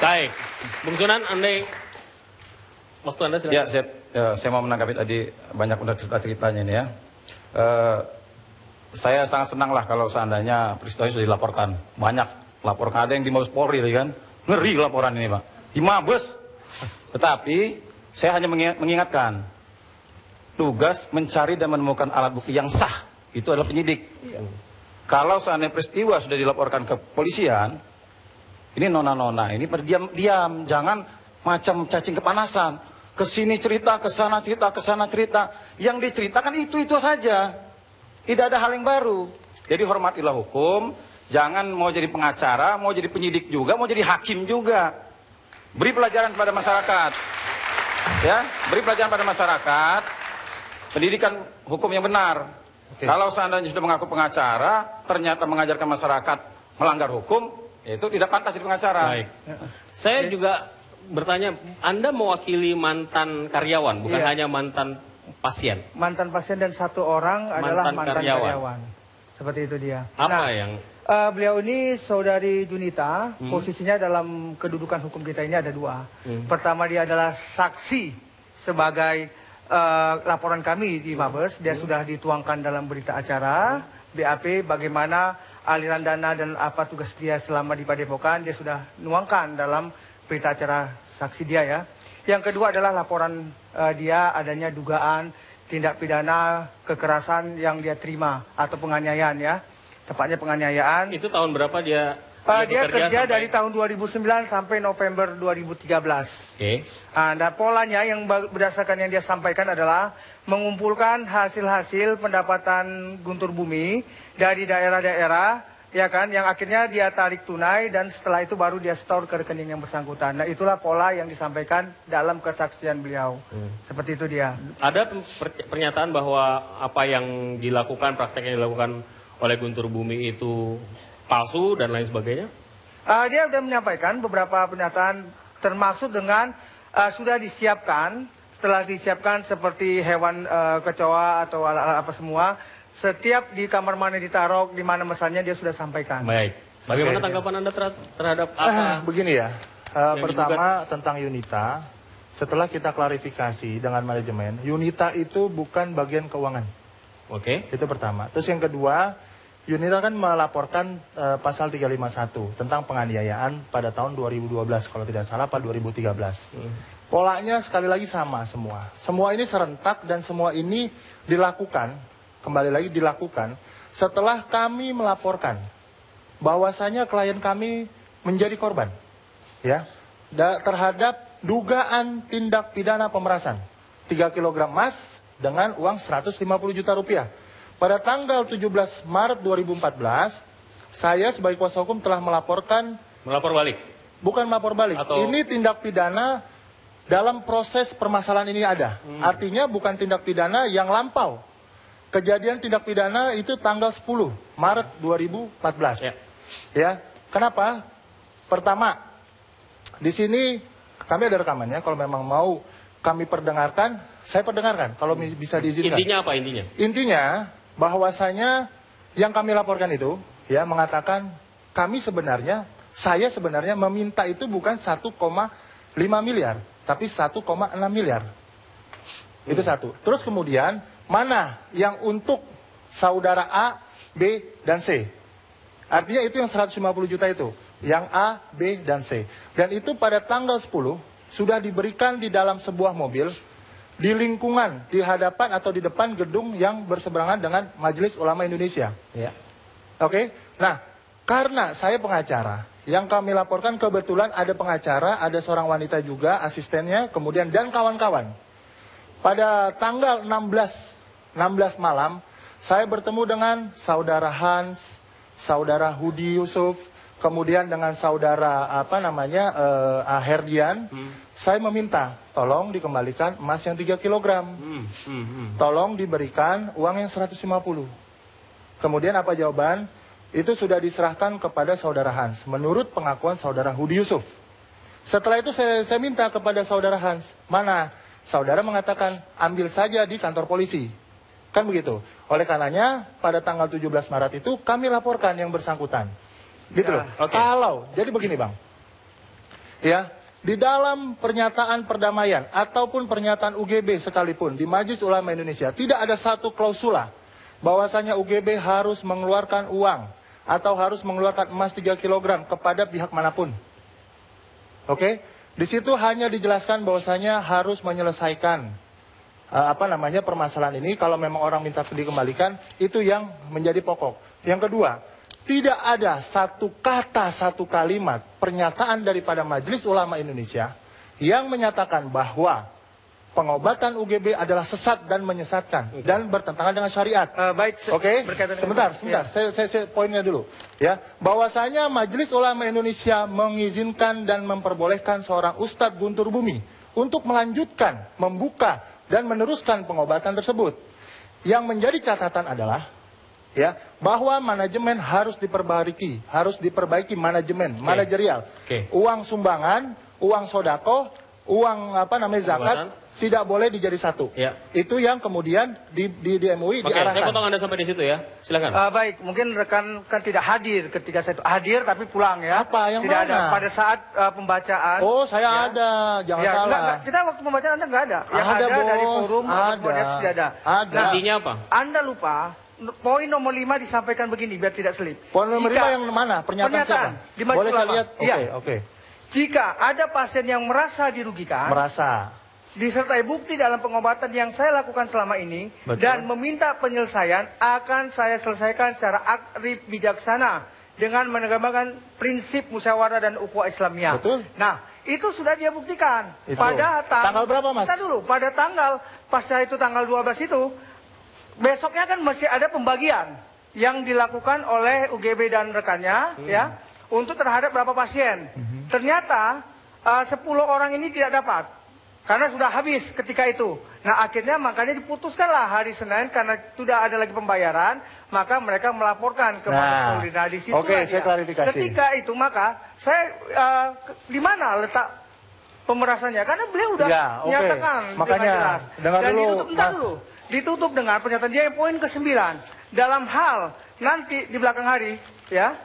Baik, Bung Sunan, waktu Anda silakan. Ya, saya mau menanggapi tadi banyak udah cerita-ceritanya ini ya. Saya sangat senang lah kalau seandainya peristiwa ini sudah dilaporkan. Banyak laporkan, ada yang di Mabes Polri kan. Ngeri laporan ini Pak. Di Mabes. Tetapi saya hanya mengingatkan, tugas mencari dan menemukan alat bukti yang sah itu adalah penyidik. Kalau seandainya peristiwa sudah dilaporkan ke polisian, ini nona-nona, ini berdiam-diam, jangan macam cacing kepanasan. Kesini cerita, kesana cerita, kesana cerita. Yang diceritakan itu saja. Tidak ada hal yang baru. Jadi hormatilah hukum, jangan mau jadi pengacara, mau jadi penyidik juga, mau jadi hakim juga. Beri pelajaran kepada masyarakat. Ya, beri pelajaran pada masyarakat, pendidikan hukum yang benar. Kalau seandainya sudah mengaku pengacara, ternyata mengajarkan masyarakat melanggar hukum, itu tidak pantas jadi pengacara. Baik. Saya juga bertanya, Anda mewakili mantan karyawan, bukan hanya mantan pasien. Mantan pasien dan satu orang adalah mantan karyawan. Seperti itu dia. Apa yang... beliau ini saudari Junita, posisinya dalam kedudukan hukum kita ini ada dua. Pertama dia adalah saksi sebagai laporan kami di Mabes. Dia sudah dituangkan dalam berita acara, BAP bagaimana aliran dana dan apa tugas dia selama di Padepokan. Dia sudah nuangkan dalam berita acara saksi dia ya. Yang kedua adalah laporan dia adanya dugaan tindak pidana kekerasan yang dia terima atau penganiayaan ya. Tepatnya penganiayaan. Itu tahun berapa dia kerja dari tahun 2009 sampai November 2013. Nah, polanya yang berdasarkan yang dia sampaikan adalah mengumpulkan hasil-hasil pendapatan guntur bumi dari daerah-daerah, ya kan, yang akhirnya dia tarik tunai dan setelah itu baru dia store ke rekening yang bersangkutan. Nah, itulah pola yang disampaikan dalam kesaksian beliau. Seperti itu dia. Ada pernyataan bahwa apa yang dilakukan, praktek yang dilakukan oleh guntur bumi itu palsu dan lain sebagainya? Dia sudah menyampaikan beberapa pernyataan termaksud dengan sudah disiapkan, setelah disiapkan seperti hewan kecoa atau apa semua, setiap di kamar mana ditaruh, di mana mesannya dia sudah sampaikan. Baik. Bagaimana tanggapan Anda terhadap apa? Begini ya, pertama tentang Yunita, setelah kita klarifikasi dengan manajemen, Yunita itu bukan bagian keuangan. Itu pertama. Terus yang kedua, Yunita kan melaporkan pasal 351 tentang penganiayaan pada tahun 2012 kalau tidak salah, pada 2013. Polanya sekali lagi sama semua. Semua ini serentak dan semua ini dilakukan, kembali lagi dilakukan setelah kami melaporkan bahwasanya klien kami menjadi korban ya terhadap dugaan tindak pidana pemerasan 3 kg emas dengan uang 150 juta rupiah. Pada tanggal 17 Maret 2014, saya sebagai kuasa hukum telah melaporkan... Melapor balik? Bukan melapor balik. Ini tindak pidana dalam proses permasalahan ini ada. Artinya bukan tindak pidana yang lampau. Kejadian tindak pidana itu tanggal 10 Maret 2014. Ya, kenapa? Pertama, di sini kami ada rekamannya. Kalau memang mau kami perdengarkan, saya perdengarkan. Kalau bisa diizinkan. Intinya apa intinya? Intinya bahwasanya yang kami laporkan itu ya mengatakan saya sebenarnya meminta itu bukan 1,5 miliar tapi 1,6 miliar. Itu satu. Terus kemudian mana yang untuk saudara A, B, dan C? Artinya itu yang 150 juta itu, yang A, B, dan C. Dan itu pada tanggal 10 sudah diberikan di dalam sebuah mobil di lingkungan, di hadapan atau di depan gedung yang berseberangan dengan Majelis Ulama Indonesia. Nah, karena saya pengacara, yang kami laporkan kebetulan ada pengacara, ada seorang wanita juga, asistennya, kemudian dan kawan-kawan. Pada tanggal 16 malam, saya bertemu dengan saudara Hans, saudara Hudi Yusuf, kemudian dengan saudara Herdian. Saya meminta tolong dikembalikan emas yang 3 kg. Tolong diberikan uang yang 150. Kemudian apa jawaban? Itu sudah diserahkan kepada saudara Hans menurut pengakuan saudara Hudi Yusuf. Setelah itu saya minta kepada saudara Hans, mana? Saudara mengatakan ambil saja di kantor polisi. Kan begitu. Oleh karenanya pada tanggal 17 Maret itu kami laporkan yang bersangkutan. Gitu loh. Jadi begini Bang. ya, di dalam pernyataan perdamaian ataupun pernyataan UGB sekalipun di Majelis Ulama Indonesia tidak ada satu klausula bahwasanya UGB harus mengeluarkan uang atau harus mengeluarkan emas 3 kg kepada pihak manapun. Oke, di situ hanya dijelaskan bahwasanya harus menyelesaikan permasalahan ini. Kalau memang orang minta dikembalikan, itu yang menjadi pokok. Yang kedua, tidak ada satu kata, satu kalimat pernyataan daripada Majelis Ulama Indonesia yang menyatakan bahwa pengobatan UGB adalah sesat dan menyesatkan dan bertentangan dengan syariat. Oke, sebentar. Saya poinnya dulu. Ya, bahwasanya Majelis Ulama Indonesia mengizinkan dan memperbolehkan seorang Ustadz Guntur Bumi untuk melanjutkan, membuka dan meneruskan pengobatan tersebut. Yang menjadi catatan adalah ya, bahwa manajemen harus diperbaiki manajerial. Uang sumbangan, uang sodako, uang zakat tidak boleh dijadi satu. Ya. Itu yang kemudian di MUI diarahkan. Saya potong Anda sampai di situ ya. Silakan. Baik, mungkin rekan kan tidak hadir ketika saya hadir tapi pulang ya. Apa yang tidak mana? ada pada saat pembacaan. Oh, saya ada. Jangan salah. Enggak, kita waktu pembacaan Anda nggak ada. Yang ada bos, dari forum ada. tidak ada. Ada. Intinya apa? Anda lupa poin nomor 5 disampaikan begini biar tidak selip. Poin nomor 5 yang mana? Pernyataan siapa? Di Boleh saya lihat? Oke. Jika ada pasien yang merasa dirugikan, disertai bukti dalam pengobatan yang saya lakukan selama ini, dan meminta penyelesaian, akan saya selesaikan secara akrib bijaksana dengan menegakkan prinsip musyawarah dan ukhuwah Islamiyah. Betul. Nah, itu sudah dia buktikan. Itu. Pada tanggal berapa, Mas? Kita dulu, pada tanggal pasca itu tanggal 12 itu, besoknya kan masih ada pembagian yang dilakukan oleh UGB dan rekannya ya untuk terhadap berapa pasien. Ternyata 10 orang ini tidak dapat. Karena sudah habis ketika itu. Nah, akhirnya makanya diputuskanlah hari Senin karena tidak ada lagi pembayaran, maka mereka melaporkan ke Mabes Polri. Nah, di situ saya klarifikasi. Ketika itu maka saya di mana letak pemerasannya? Karena beliau udah menyatakan makanya jelas. Dan ditutup dengan pernyataan dia yang poin ke-9. Dalam hal nanti di belakang hari ya,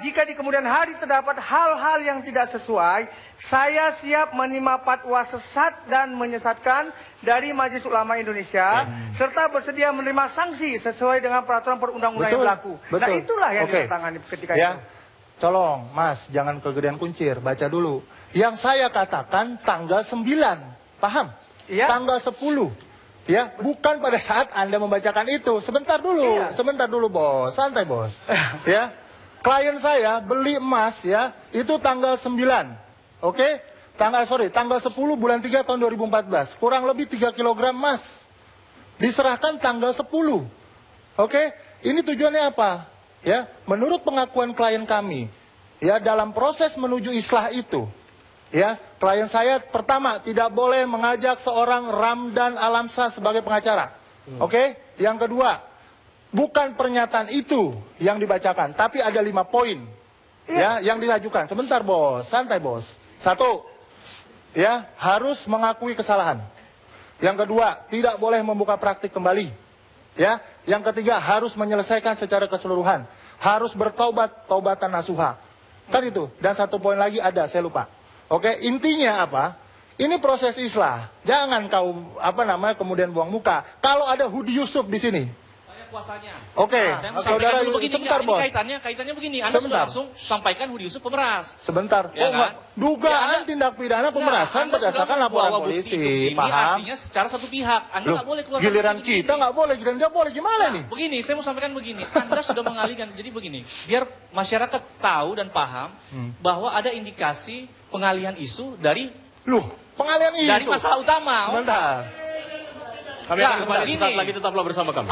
jika di kemudian hari terdapat hal-hal yang tidak sesuai, saya siap menerima fatwa sesat dan menyesatkan dari Majelis Ulama Indonesia, serta bersedia menerima sanksi sesuai dengan peraturan perundang-undangan yang berlaku. Nah, itulah yang ditangani ketika itu. Tolong, Mas, jangan kegedean kuncir, baca dulu. Yang saya katakan tanggal 9, paham? Iya. Tanggal 10. Ya, bukan pada saat Anda membacakan itu. Sebentar dulu, Bos. Santai, Bos. Ya. Klien saya beli emas ya, itu tanggal 9. Oke? Tanggal 10 bulan 3 tahun 2014. Kurang lebih 3 kg emas. Diserahkan tanggal 10. Oke? Ini tujuannya apa? Ya, menurut pengakuan klien kami, ya, dalam proses menuju islah itu, ya, klien saya pertama tidak boleh mengajak seorang Ramdan Alamsa sebagai pengacara. Oke? Yang kedua, bukan pernyataan itu yang dibacakan, tapi ada 5 poin ya yang diajukan. Sebentar, Bos, santai, Bos. 1, ya, harus mengakui kesalahan. Yang kedua, tidak boleh membuka praktik kembali. Ya, yang ketiga, harus menyelesaikan secara keseluruhan. Harus bertobat, taubatan nasuha. Kan itu. Dan 1 poin lagi ada, saya lupa. Oke, intinya apa? Ini proses islah. Jangan kau kemudian buang muka. Kalau ada Hudi Yusuf di sini, kuasanya. Oke, saudara dulu begini, sebentar, Bos. Kaitannya begini. Anda sudah langsung sampaikan Hudi Yusuf pemeras. Sebentar. Ya, kan? Dugaan tindak pidana pemerasan berdasarkan laporan polisi. Paham? Artinya secara satu pihak. Anda nggak boleh keluar. Giliran kita nggak boleh, giliran dia boleh, gimana nih? Begini, saya mau sampaikan begini. Anda sudah mengalihkan. Jadi begini, biar masyarakat tahu dan paham bahwa ada indikasi pengalihan isu dari pengalihan isu dari masalah utama. Sebentar. Kami akan kembali sesaat lagi, tetaplah bersama kami.